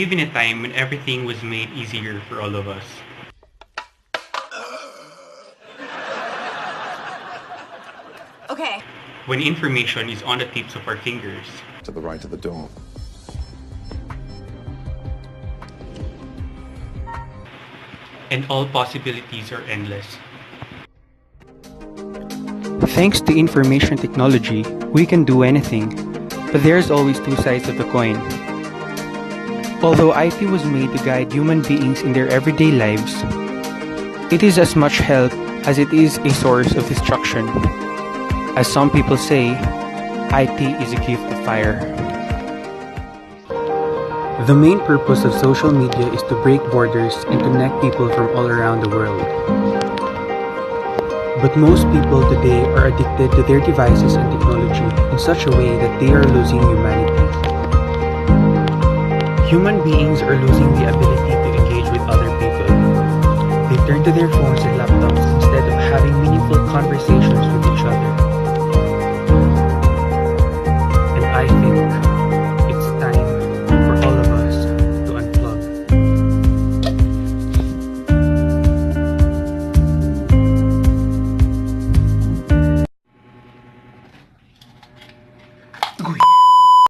live in a time when everything was made easier for all of us. Okay. When information is on the tips of our fingers. To the right of the door. And all possibilities are endless. Thanks to information technology, we can do anything, but there's always two sides of the coin. Although IT was made to guide human beings in their everyday lives, it is as much help as it is a source of destruction. As some people say, IT is a gift of fire. The main purpose of social media is to break borders and connect people from all around the world. But most people today are addicted to their devices and technology in such a way that they are losing humanity. Human beings are losing the ability to engage with other people. They turn to their phones and laptops instead of having meaningful conversations with